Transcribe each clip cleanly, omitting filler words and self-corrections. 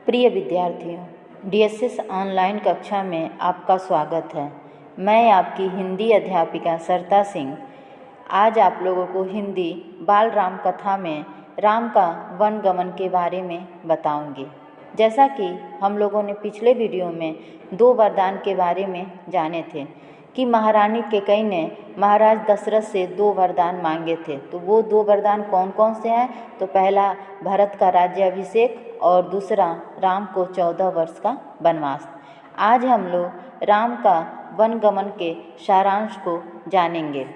प्रिय विद्यार्थियों, DSS online कक्षा में आपका स्वागत है। मैं आपकी हिंदी अध्यापिका सरता सिंह आज आप लोगों को हिंदी बाल राम कथा में राम का वन गमन के बारे में बताऊंगी। जैसा कि हम लोगों ने पिछले वीडियो में 2 वरदान के बारे में जाने थे कि महारानी कैकेयी ने महाराज दशरथ से 2 वरदान मांगे थे। तो वो 2 वरदान कौन कौन से हैं? तो पहला भरत का राज्याभिषेक और दूसरा राम को 14 वर्ष का वनवास। आज हम लोग राम का वन गमन के सारांश को जानेंगे।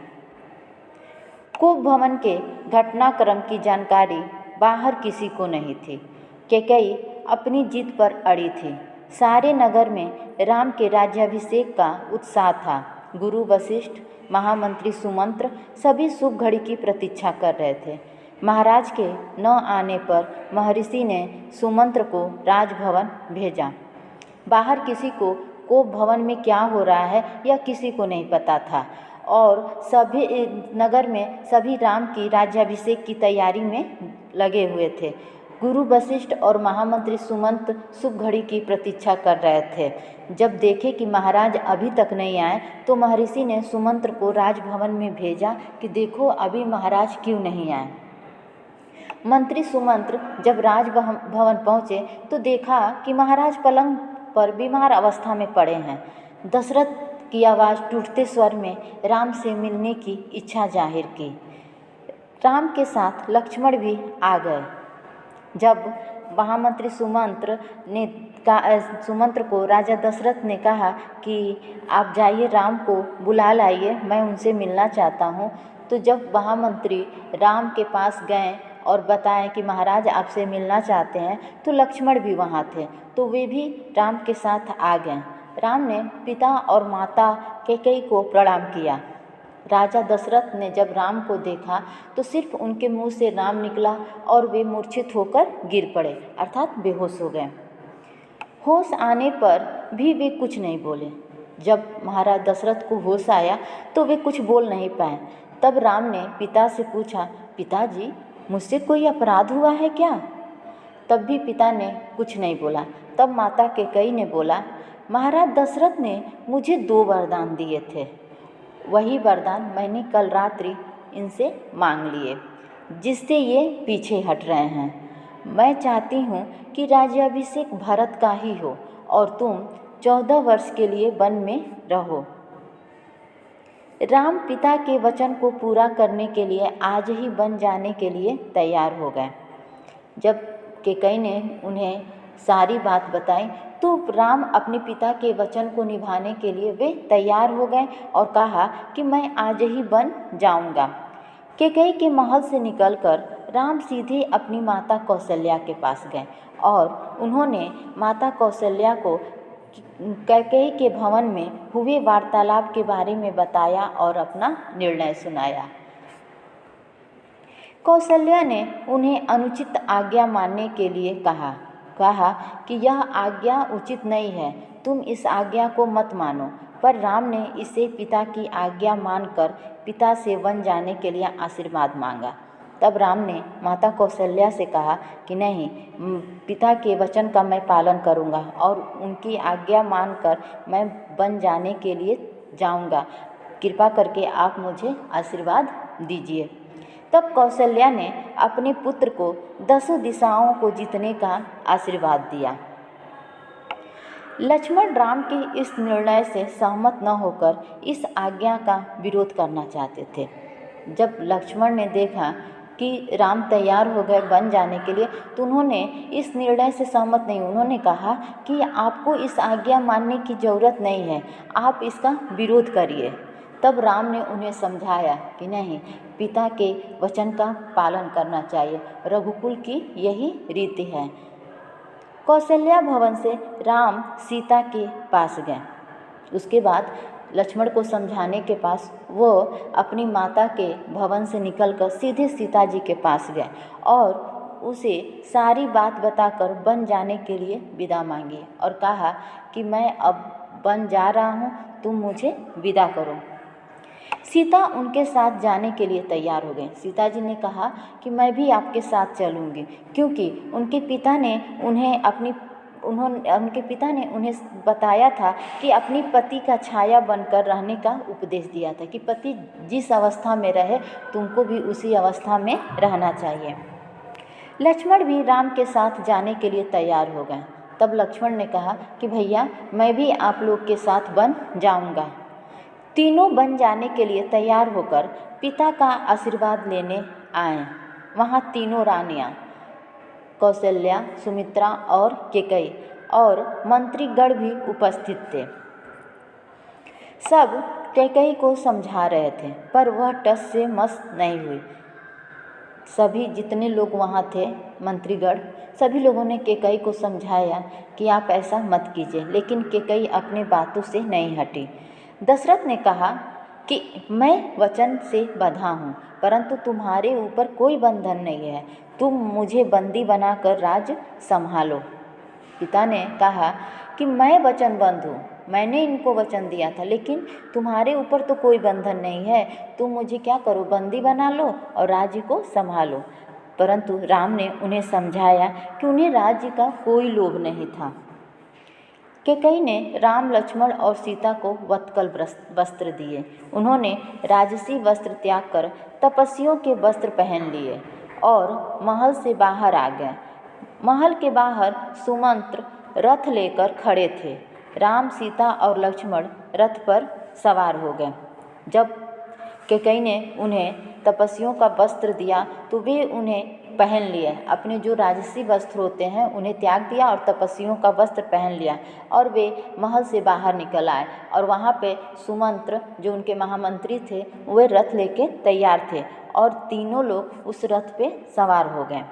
कुब भवन के घटनाक्रम की जानकारी बाहर किसी को नहीं थी। कैकेयी अपनी जिद पर अड़ी थी। सारे नगर में राम के राज्याभिषेक का उत्साह था। गुरु वशिष्ठ, महामंत्री सुमंत्र सभी शुभ घड़ी की प्रतीक्षा कर रहे थे। महाराज के न आने पर महर्षि ने सुमंत्र को राजभवन भेजा। बाहर किसी को कोप भवन में क्या हो रहा है यह किसी को नहीं पता था और सभी नगर में सभी राम की राज्याभिषेक की तैयारी में लगे हुए थे। गुरु वशिष्ठ और महामंत्री सुमंत्र शुभ घड़ी की प्रतीक्षा कर रहे थे। जब देखे कि महाराज अभी तक नहीं आए तो महर्षि ने सुमंत्र को राजभवन में भेजा कि देखो अभी महाराज क्यों नहीं आए। मंत्री सुमंत्र जब राजभवन पहुँचे तो देखा कि महाराज पलंग पर बीमार अवस्था में पड़े हैं। दशरथ की आवाज़ टूटते स्वर में राम से मिलने की इच्छा जाहिर की। राम के साथ लक्ष्मण भी आ गए। जब महामंत्री सुमंत्र को राजा दशरथ ने कहा कि आप जाइए राम को बुला लाइए, मैं उनसे मिलना चाहता हूँ, तो जब महामंत्री राम के पास गए और बताएं कि महाराज आपसे मिलना चाहते हैं तो लक्ष्मण भी वहाँ थे, तो वे भी राम के साथ आ गए। राम ने पिता और माता कैकेयी को प्रणाम किया। राजा दशरथ ने जब राम को देखा तो सिर्फ उनके मुंह से नाम निकला और वे मूर्छित होकर गिर पड़े, अर्थात बेहोश हो गए। होश आने पर भी वे कुछ नहीं बोले। जब महाराज दशरथ को होश आया तो वे कुछ बोल नहीं पाए। तब राम ने पिता से पूछा, पिताजी मुझसे कोई अपराध हुआ है क्या? तब भी पिता ने कुछ नहीं बोला। तब माता कैकेयी ने बोला, महाराज दशरथ ने मुझे 2 वरदान दिए थे, वही वरदान मैंने कल रात्रि इनसे मांग लिए, जिससे ये पीछे हट रहे हैं। मैं चाहती हूँ कि राज्याभिषेक भरत का ही हो और तुम 14 वर्ष के लिए वन में रहो। राम पिता के वचन को पूरा करने के लिए आज ही वन जाने के लिए तैयार हो गए। जब कैकेयी ने उन्हें सारी बात बताई तो राम अपने पिता के वचन को निभाने के लिए वे तैयार हो गए और कहा कि मैं आज ही वन जाऊंगा। कैकेयी के महल से निकलकर राम सीधे अपनी माता कौशल्या के पास गए और उन्होंने माता कौशल्या को कैकेयी के भवन में हुए वार्तालाप के बारे में बताया और अपना निर्णय सुनाया। कौशल्या ने उन्हें अनुचित आज्ञा मानने के लिए कहा कि यह आज्ञा उचित नहीं है, तुम इस आज्ञा को मत मानो। पर राम ने इसे पिता की आज्ञा मानकर पिता से वन जाने के लिए आशीर्वाद मांगा। तब राम ने माता कौशल्या से कहा कि नहीं, पिता के वचन का मैं पालन करूंगा और उनकी आज्ञा मानकर मैं वन जाने के लिए जाऊंगा। कृपा करके आप मुझे आशीर्वाद दीजिए। तब कौशल्या ने अपने पुत्र को 10 दिशाओं को जीतने का आशीर्वाद दिया। लक्ष्मण राम के इस निर्णय से सहमत न होकर इस आज्ञा का विरोध करना चाहते थे। जब लक्ष्मण ने देखा कि राम तैयार हो गए वन जाने के लिए तो उन्होंने इस निर्णय से सहमत नहीं। उन्होंने कहा कि आपको इस आज्ञा मानने की ज़रूरत नहीं है, आप इसका विरोध करिए। तब राम ने उन्हें समझाया कि नहीं, पिता के वचन का पालन करना चाहिए, रघुकुल की यही रीति है। कौशल्या भवन से राम सीता के पास गए। उसके बाद लक्ष्मण को समझाने के पास वो अपनी माता के भवन से निकलकर सीधे सीता जी के पास गए और उसे सारी बात बताकर वन जाने के लिए विदा मांगी और कहा कि मैं अब वन जा रहा हूँ, तुम मुझे विदा करो। सीता उनके साथ जाने के लिए तैयार हो गई। सीता जी ने कहा कि मैं भी आपके साथ चलूँगी, क्योंकि उनके पिता ने उन्हें अपनी उनके पिता ने उन्हें बताया था कि अपनी पति का छाया बनकर रहने का उपदेश दिया था कि पति जिस अवस्था में रहे तुमको भी उसी अवस्था में रहना चाहिए। लक्ष्मण भी राम के साथ जाने के लिए तैयार हो गए। तब लक्ष्मण ने कहा कि भैया मैं भी आप लोग के साथ बन जाऊंगा। तीनों बन जाने के लिए तैयार होकर पिता का आशीर्वाद लेने आए। वहाँ तीनों रानियाँ कौशल्या, सुमित्रा और कैकेयी और मंत्रीगण भी उपस्थित थे। सब कैकेयी को समझा रहे थे पर वह टस से मस नहीं हुई। सभी जितने लोग वहाँ थे मंत्रीगण, सभी लोगों ने कैकेयी को समझाया कि आप ऐसा मत कीजिए, लेकिन कैकेयी अपने बातों से नहीं हटी। दशरथ ने कहा कि मैं वचन से बंधा हूँ, परंतु तुम्हारे ऊपर कोई बंधन नहीं है, तुम मुझे बंदी बनाकर राज्य संभालो। पिता ने कहा कि मैं वचनबद्ध हूँ, मैंने इनको वचन दिया था, लेकिन तुम्हारे ऊपर तो कोई बंधन नहीं है, तुम मुझे क्या करो, बंदी बना लो और राज्य को संभालो। परंतु राम ने उन्हें समझाया कि उन्हें राज्य का कोई लोभ नहीं था। कैकेयी ने राम, लक्ष्मण और सीता को वत्कल वस्त्र दिए। उन्होंने राजसी वस्त्र त्याग कर तपस्वियों के वस्त्र पहन लिए और महल से बाहर आ गए। महल के बाहर सुमंत्र रथ लेकर खड़े थे। राम, सीता और लक्ष्मण रथ पर सवार हो गए। जब कैकेयी ने उन्हें तपस्वियों का वस्त्र दिया तो वे उन्हें पहन लिए। अपने जो राजसी वस्त्र होते हैं उन्हें त्याग दिया और तपस्वियों का वस्त्र पहन लिया और वे महल से बाहर निकल आए। और वहाँ पे सुमंत्र जो उनके महामंत्री थे वे रथ लेके तैयार थे और तीनों लोग उस रथ पे सवार हो गए।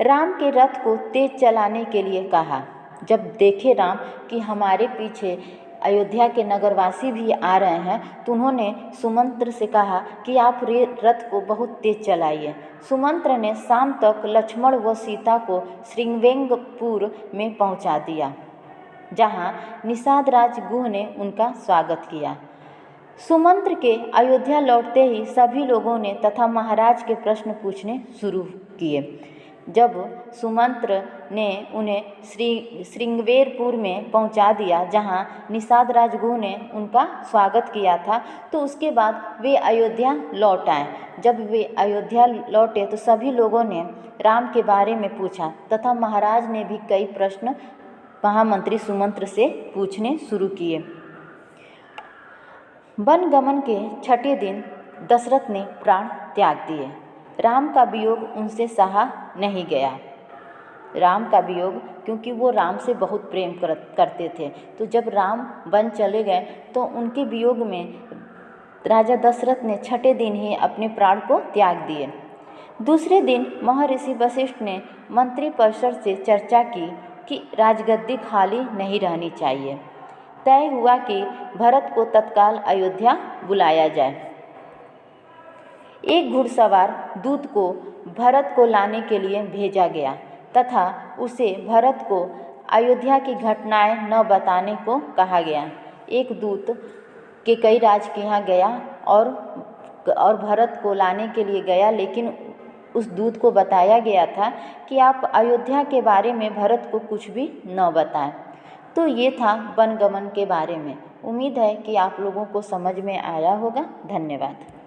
राम के रथ को तेज चलाने के लिए कहा। जब देखे राम कि हमारे पीछे अयोध्या के नगरवासी भी आ रहे हैं तो उन्होंने सुमंत्र से कहा कि आप रथ को बहुत तेज चलाइए। सुमंत्र ने शाम तक लक्ष्मण व सीता को श्रृंगवेरपुर में पहुंचा दिया, जहां निषाद राज गुह ने उनका स्वागत किया। सुमंत्र के अयोध्या लौटते ही सभी लोगों ने तथा महाराज के प्रश्न पूछने शुरू किए। जब सुमंत्र ने उन्हें श्रृंगवेरपुर में पहुंचा दिया, जहां निषाद राजगुह ने उनका स्वागत किया था, तो उसके बाद वे अयोध्या लौट आए। जब वे अयोध्या लौटे तो सभी लोगों ने राम के बारे में पूछा तथा महाराज ने भी कई प्रश्न महामंत्री सुमंत्र से पूछने शुरू किए। वनगमन के छठे दिन दशरथ ने प्राण त्याग दिए। राम का वियोग उनसे सहा नहीं गया। राम का वियोग, क्योंकि वो राम से बहुत प्रेम करते थे, तो जब राम वन चले गए तो उनके वियोग में राजा दशरथ ने छठे दिन ही अपने प्राण को त्याग दिए। दूसरे दिन महर्षि वशिष्ठ ने मंत्रिपरिषद से चर्चा की कि राजगद्दी खाली नहीं रहनी चाहिए। तय हुआ कि भरत को तत्काल अयोध्या बुलाया जाए। एक घुड़सवार दूत को भरत को लाने के लिए भेजा गया तथा उसे भरत को अयोध्या की घटनाएं न बताने को कहा गया। एक दूत कैकेयी राज के यहाँ गया और भरत को लाने के लिए गया, लेकिन उस दूत को बताया गया था कि आप अयोध्या के बारे में भरत को कुछ भी न बताएं। तो ये था वनगमन के बारे में। उम्मीद है कि आप लोगों को समझ में आया होगा। धन्यवाद।